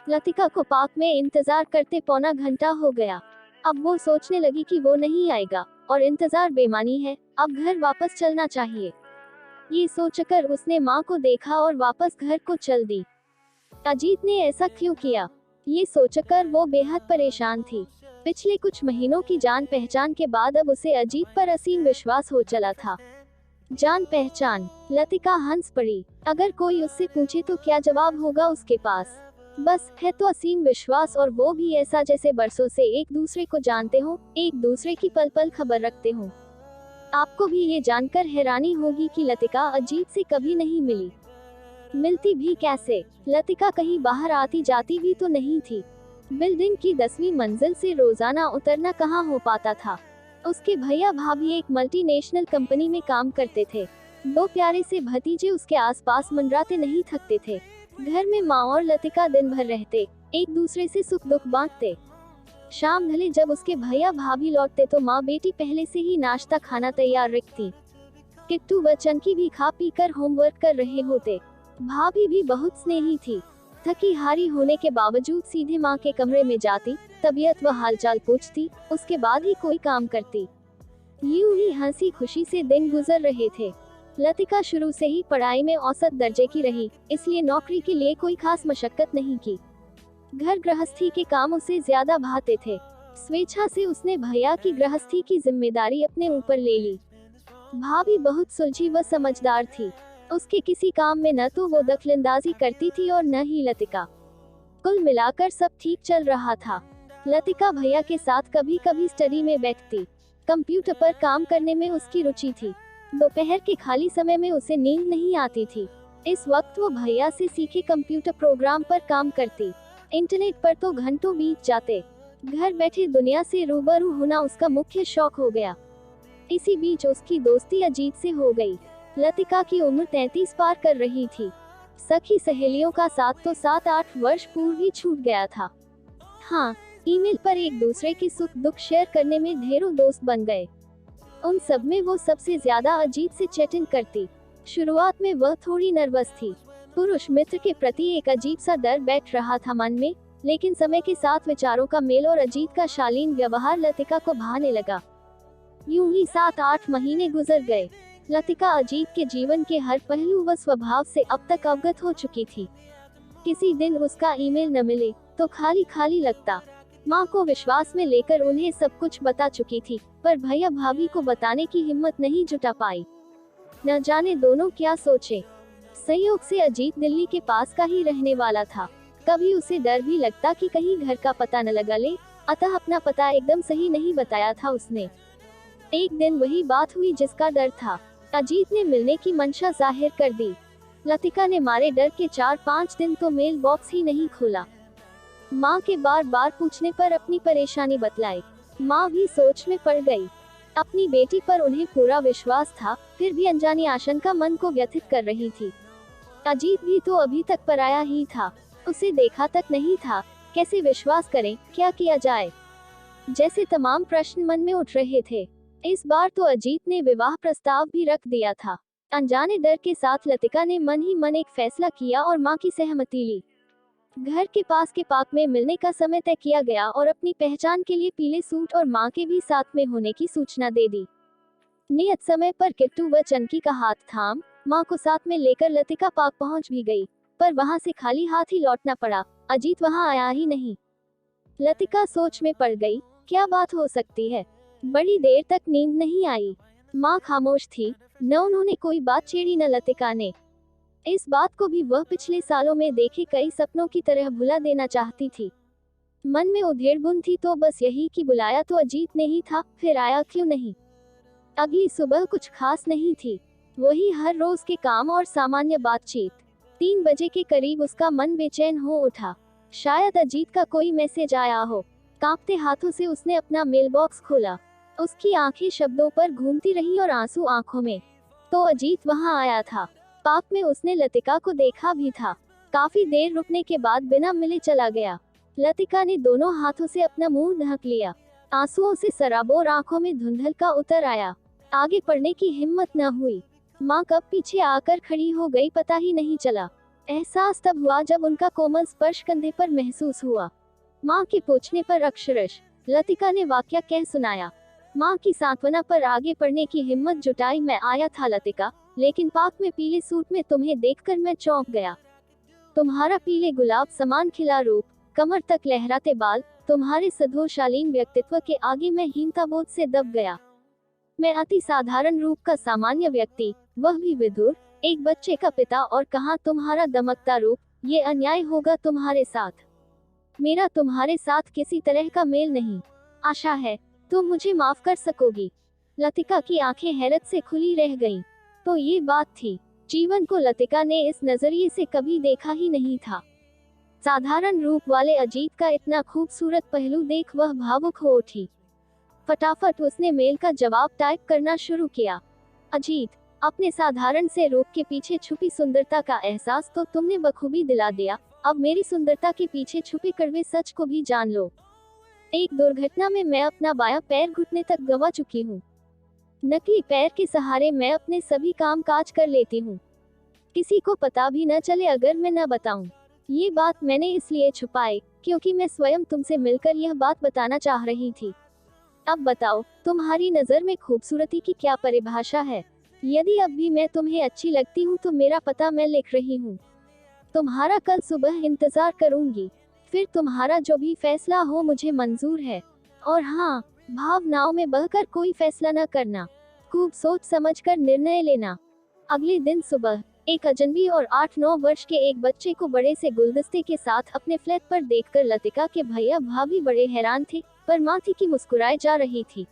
लतिका को पार्क में इंतजार करते पौना घंटा हो गया। अब वो सोचने लगी कि वो नहीं आएगा और इंतजार बेमानी है, अब घर वापस चलना चाहिए। ये सोचकर उसने माँ को देखा और वापस घर को चल दी। अजीत ने ऐसा क्यों किया, ये सोचकर वो बेहद परेशान थी। पिछले कुछ महीनों की जान पहचान के बाद अब उसे अजीत पर असीम विश्वास हो चला था। जान पहचान, लतिका हंस पड़ी। अगर कोई उससे पूछे तो क्या जवाब होगा उसके पास? बस है तो असीम विश्वास, और वो भी ऐसा जैसे बरसों से एक दूसरे को जानते हो, एक दूसरे की पल पल खबर रखते हो। आपको भी ये जानकर हैरानी होगी कि लतिका अजीत से कभी नहीं मिली। मिलती भी कैसे? लतिका कहीं बाहर आती जाती भी तो नहीं थी। बिल्डिंग की 10वीं मंजिल से रोजाना उतरना कहाँ हो पाता था। उसके भैया भाभी एक मल्टीनेशनल कंपनी में काम करते थे। दो प्यारे से भतीजे उसके आसपास मंडराते नहीं थकते थे। घर में माँ और लतिका दिन भर रहते, एक दूसरे से सुख दुख बांटते। शाम ढले जब उसके भैया भाभी लौटते तो माँ बेटी पहले से ही नाश्ता खाना तैयार रखती। किट्टू व चंकी भी खा पी कर होमवर्क कर रहे होते। भाभी भी बहुत स्नेही थी। थकी हारी होने के बावजूद सीधे माँ के कमरे में जाती, तबीयत व हालचाल पूछती, उसके बाद ही कोई काम करती। यूं ही हंसी खुशी से दिन गुजर रहे थे। लतिका शुरू से ही पढ़ाई में औसत दर्जे की रही, इसलिए नौकरी के लिए कोई खास मशक्कत नहीं की। घर गृहस्थी के काम उसे ज्यादा भाते थे। स्वेच्छा से उसने भैया की गृहस्थी की जिम्मेदारी अपने ऊपर ले ली। भाभी बहुत सुलझी व समझदार थी। उसके किसी काम में न तो वो दखलंदाजी करती थी और न ही लतिका। कुल मिलाकर सब ठीक चल रहा था। लतिका भैया के साथ कभी कभी स्टडी में बैठती। कंप्यूटर पर काम करने में उसकी रुचि थी। दोपहर के खाली समय में उसे नींद नहीं आती थी। इस वक्त वो भैया से सीखे कंप्यूटर प्रोग्राम पर काम करती। इंटरनेट पर तो घंटों बीत जाते। घर बैठे दुनिया से रूबरू होना उसका मुख्य शौक हो गया। इसी बीच उसकी दोस्ती अजीत से हो गई। लतिका की उम्र 33 पार कर रही थी। सखी सहेलियों का साथ तो 7-8 वर्ष पूर्व ही छूट गया था। हाँ, ईमेल पर एक दूसरे के सुख दुख शेयर करने में ढेरों दोस्त बन गए। उन सब में वो सबसे ज्यादा अजीत से चैटिंग करती। शुरुआत में वह थोड़ी नर्वस थी। पुरुष मित्र के प्रति एक अजीब सा डर बैठ रहा था मन में, लेकिन समय के साथ विचारों का मेल और अजीत का शालीन व्यवहार लतिका को भाने लगा। यूं ही 7-8 महीने गुजर गए। लतिका अजीत के जीवन के हर पहलू व स्वभाव से अब तक अवगत हो चुकी थी। किसी दिन उसका ईमेल न मिले तो खाली खाली लगता। माँ को विश्वास में लेकर उन्हें सब कुछ बता चुकी थी, पर भैया भाभी को बताने की हिम्मत नहीं जुटा पाई। न जाने दोनों क्या सोचे। संयोग से अजीत दिल्ली के पास का ही रहने वाला था। कभी उसे डर भी लगता कि कहीं घर का पता न लगा ले, अतः अपना पता एकदम सही नहीं बताया था उसने। एक दिन वही बात हुई जिसका डर था। अजीत ने मिलने की मंशा जाहिर कर दी। लतिका ने मारे डर के 4-5 दिन तो मेल बॉक्स ही नहीं खोला। माँ के बार बार पूछने पर अपनी परेशानी बतलाई। माँ भी सोच में पड़ गई। अपनी बेटी पर उन्हें पूरा विश्वास था, फिर भी अनजानी आशंका मन को व्यथित कर रही थी। अजीत भी तो अभी तक पराया ही था, उसे देखा तक नहीं था। कैसे विश्वास करें, क्या किया जाए, जैसे तमाम प्रश्न मन में उठ रहे थे। इस बार तो अजीत ने विवाह प्रस्ताव भी रख दिया था। अनजाने डर के साथ लतिका ने मन ही मन एक फैसला किया और माँ की सहमति ली। घर के पास के पार्क में मिलने का समय तय किया गया और अपनी पहचान के लिए पीले सूट और माँ के भी साथ में होने की सूचना दे दी। नियत समय पर किट्टू व चंकी का हाथ थाम माँ को साथ में लेकर लतिका पार्क पहुँच भी गई, पर वहाँ से खाली हाथ ही लौटना पड़ा। अजीत वहाँ आया ही नहीं। लतिका सोच में पड़ गई, क्या बात हो सकती है। बड़ी देर तक नींद नहीं आई। माँ खामोश थी, न उन्होंने कोई बात छेड़ी न लतिका ने। इस बात को भी वह पिछले सालों में देखे कई सपनों की तरह भुला देना चाहती थी। मन में उधेड़-बुन थी तो बस यही कि बुलाया तो अजीत ने ही था, फिर आया क्यों नहीं। अगली सुबह कुछ खास नहीं थी, वही हर रोज के काम और सामान्य बातचीत। 3 बजे के करीब उसका मन बेचैन हो उठा। शायद अजीत का कोई मैसेज आया हो। कांपते हाथों से उसने अपना मेल बॉक्स खोला। उसकी आंखें शब्दों पर घूमती रही और आंसू आंखों में। तो अजीत वहां आया था। पार्क में उसने लतिका को देखा भी था। काफी देर रुकने के बाद बिना मिले चला गया। लतिका ने दोनों हाथों से अपना मुंह ढक लिया। आंसुओं से सराबोर आंखों में धुंधल का उतर आया। आगे पढ़ने की हिम्मत न हुई। माँ कब पीछे आकर खड़ी हो गई पता ही नहीं चला। एहसास तब हुआ जब उनका कोमल स्पर्श कंधे पर महसूस हुआ। माँ के पूछने पर अक्षरश लतिका ने वाक्या कह सुनाया। माँ की सांत्वना पर आगे बढ़ने की हिम्मत जुटाई। मैं आया था लतिका, लेकिन पाक में पीले सूट में तुम्हें देखकर मैं चौंक गया। तुम्हारा पीले गुलाब समान खिला रूप, कमर तक लहराते बाल, तुम्हारे सधोशालीन व्यक्तित्व के आगे मैं हीनताबोध से दब गया। मैं अति साधारण रूप का सामान्य व्यक्ति, वह भी विधुर, एक बच्चे का पिता, और कहाँ तुम्हारा दमकता रूप। ये अन्याय होगा तुम्हारे साथ। मेरा तुम्हारे साथ किसी तरह का मेल नहीं। आशा है तुम मुझे माफ कर सकोगी। लतिका की आंखें हैरत से खुली रह गईं। तो ये बात थी। जीवन को लतिका ने इस नजरिए से कभी देखा ही नहीं था। साधारण रूप वाले अजीत का इतना खूबसूरत पहलू देख वह भावुक हो उठी। फटाफट उसने मेल का जवाब टाइप करना शुरू किया। अजीत, अपने साधारण से रूप के पीछे छुपी सुंदरता का एहसास तो तुमने बखूबी दिला दिया। अब मेरी सुंदरता के पीछे छुपे कड़वे सच को भी जान लो। एक दुर्घटना में मैं अपना बायां पैर घुटने तक गंवा चुकी हूँ। नकली पैर के सहारे मैं अपने सभी काम काज कर लेती हूँ। किसी को पता भी न चले अगर मैं न बताऊं। ये बात मैंने इसलिए छुपाई क्योंकि मैं स्वयं तुमसे मिलकर यह बात बताना चाह रही थी। अब बताओ, तुम्हारी नजर में खूबसूरती की क्या परिभाषा है? यदि अब भी मैं तुम्हें अच्छी लगती हूँ तो मेरा पता मैं लिख रही हूँ। तुम्हारा कल सुबह इंतजार करूंगी। फिर तुम्हारा जो भी फैसला हो मुझे मंजूर है। और हाँ, भावनाओं में बहकर कोई फैसला न करना। खूब सोच समझकर निर्णय लेना। अगले दिन सुबह एक अजनबी और 8-9 वर्ष के एक बच्चे को बड़े से गुलदस्ते के साथ अपने फ्लैट पर देखकर लतिका के भैया भाभी बड़े हैरान थे, पर माँ थी कि मुस्कुराए जा रही थी।